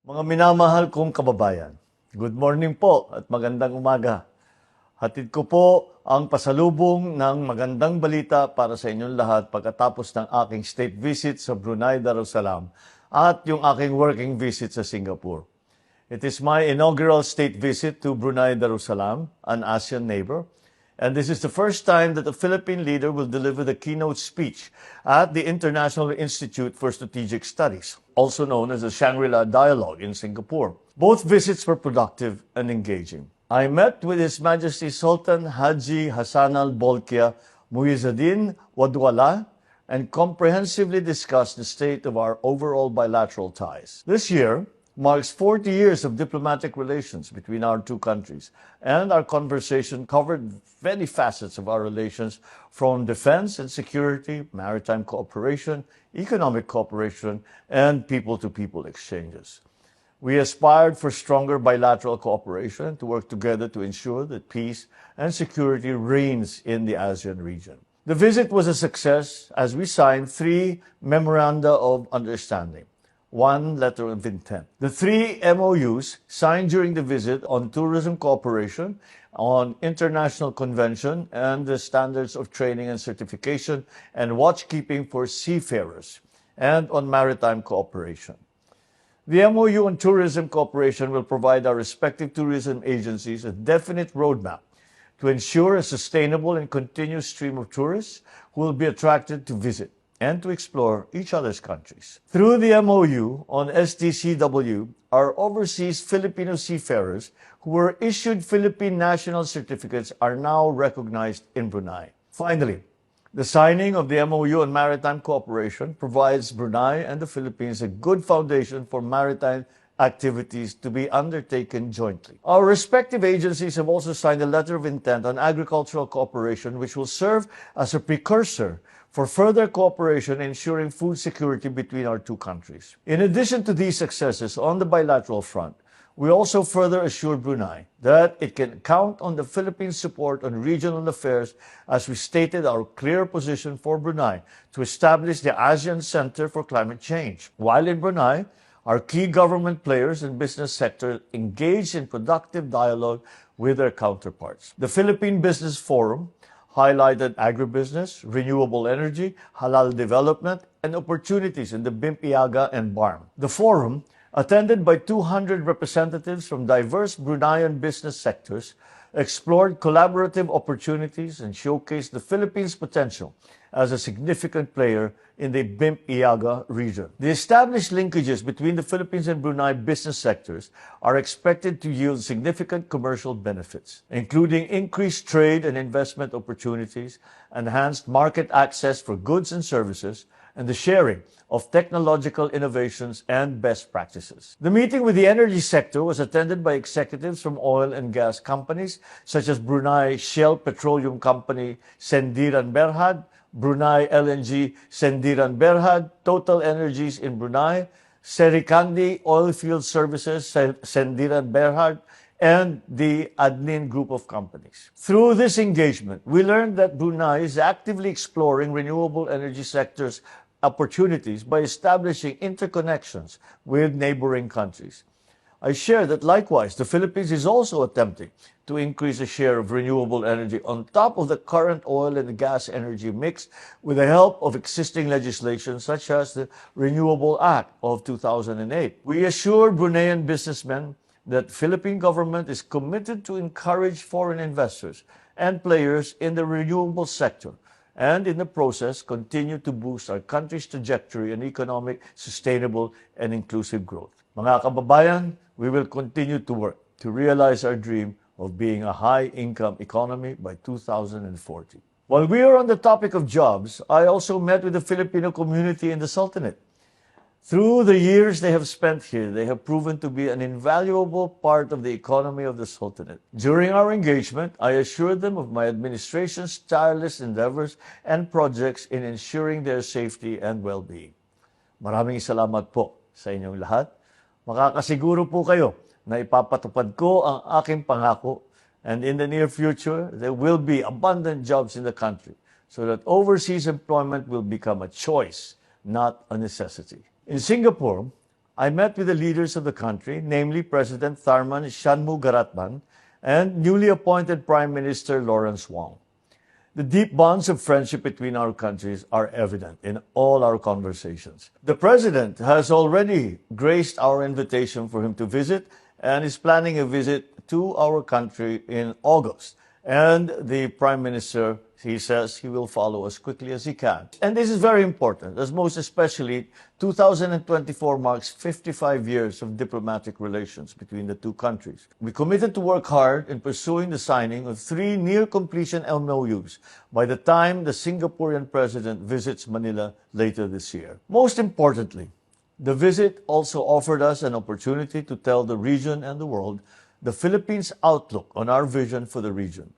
Mga minamahal kong kababayan, good morning po at magandang umaga. Hatid ko po ang pasalubong ng magandang balita para sa inyong lahat pagkatapos ng aking state visit sa Brunei, Darussalam at yung aking working visit sa Singapore. It is my inaugural state visit to Brunei, Darussalam, an ASEAN neighbor, and this is the first time that a Philippine leader will deliver the keynote speech at the International Institute for Strategic Studies, also known as the Shangri-La Dialogue in Singapore. Both visits were productive and engaging. I met with His Majesty Sultan Haji Hassan al-Bolkiah Muizzuddin Wadwala and comprehensively discussed the state of our overall bilateral ties. This year marks 40 years of diplomatic relations between our two countries, and our conversation covered many facets of our relations, from defense and security, maritime cooperation, economic cooperation, and people-to-people exchanges. We aspired for stronger bilateral cooperation to work together to ensure that peace and security reigns in the ASEAN region. The visit was a success as we signed 3 memoranda of understanding, 1 letter of intent. The 3 MOUs signed during the visit on tourism cooperation, on international convention and the standards of training and certification and watchkeeping for seafarers, and on maritime cooperation. The MOU on tourism cooperation will provide our respective tourism agencies a definite roadmap to ensure a sustainable and continuous stream of tourists who will be attracted to visit and to explore each other's countries. Through the MOU on SDCW, our overseas Filipino seafarers who were issued Philippine national certificates are now recognized in Brunei. Finally, the signing of the MOU on maritime cooperation provides Brunei and the Philippines a good foundation for maritime activities to be undertaken jointly. Our respective agencies have also signed a letter of intent on agricultural cooperation, which will serve as a precursor for further cooperation ensuring food security between our two countries. In addition to these successes on the bilateral front, we also further assured Brunei that it can count on the Philippines' support on regional affairs, as we stated our clear position for Brunei to establish the ASEAN Center for Climate Change. While in Brunei, our key government players and business sector engaged in productive dialogue with their counterparts. The Philippine Business Forum highlighted agribusiness, renewable energy, halal development, and opportunities in the Bimpiaga and BARM. The forum, attended by 200 representatives from diverse Bruneian business sectors, explored collaborative opportunities and showcased the Philippines' potential as a significant player in the Bimpiaga region. The established linkages between the Philippines and Brunei business sectors are expected to yield significant commercial benefits, including increased trade and investment opportunities, enhanced market access for goods and services, and the sharing of technological innovations and best practices. The meeting with the energy sector was attended by executives from oil and gas companies such as Brunei Shell Petroleum Company Sendiran Berhad, Brunei LNG Sendiran Berhad, Total Energies in Brunei, Serikandi Oilfield Services Sendiran Berhad, and the Adnin Group of companies. Through this engagement, we learned that Brunei is actively exploring renewable energy sectors opportunities by establishing interconnections with neighboring countries. I share that likewise, the Philippines is also attempting to increase the share of renewable energy on top of the current oil and gas energy mix with the help of existing legislation such as the Renewable Act of 2008. We assure Bruneian businessmen that Philippine government is committed to encourage foreign investors and players in the renewable sector, and in the process continue to boost our country's trajectory in economic, sustainable, and inclusive growth. Mga kababayan, we will continue to work to realize our dream of being a high-income economy by 2040. While we are on the topic of jobs, I also met with the Filipino community in the Sultanate. Through the years they have spent here, they have proven to be an invaluable part of the economy of the Sultanate. During our engagement, I assured them of my administration's tireless endeavors and projects in ensuring their safety and well-being. Maraming salamat po sa inyong lahat. Makakasiguro po kayo na ipapatupad ko ang aking pangako, and in the near future, there will be abundant jobs in the country so that overseas employment will become a choice, not a necessity. In Singapore, I met with the leaders of the country, namely President Tharman Shanmugaratnam and newly appointed Prime Minister Lawrence Wong. The deep bonds of friendship between our countries are evident in all our conversations. The President has already graced our invitation for him to visit and is planning a visit to our country in August. And the Prime Minister, he says he will follow as quickly as he can. And this is very important, as most especially 2024 marks 55 years of diplomatic relations between the two countries. We committed to work hard in pursuing the signing of 3 near-completion MOUs by the time the Singaporean President visits Manila later this year. Most importantly, the visit also offered us an opportunity to tell the region and the world the Philippines' outlook on our vision for the region.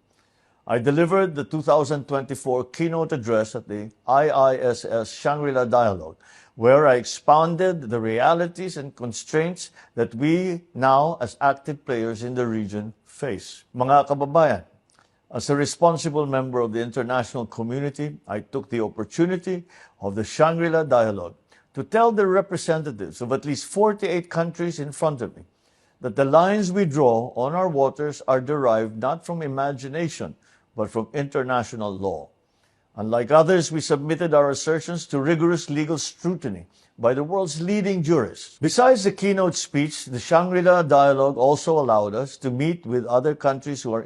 I delivered the 2024 keynote address at the IISS Shangri-La Dialogue, where I expounded the realities and constraints that we now, as active players in the region, face. Mga kababayan, as a responsible member of the international community, I took the opportunity of the Shangri-La Dialogue to tell the representatives of at least 48 countries in front of me that the lines we draw on our waters are derived not from imagination, but from international law. Unlike others, we submitted our assertions to rigorous legal scrutiny by the world's leading jurists. Besides the keynote speech, the Shangri-La Dialogue also allowed us to meet with other countries who are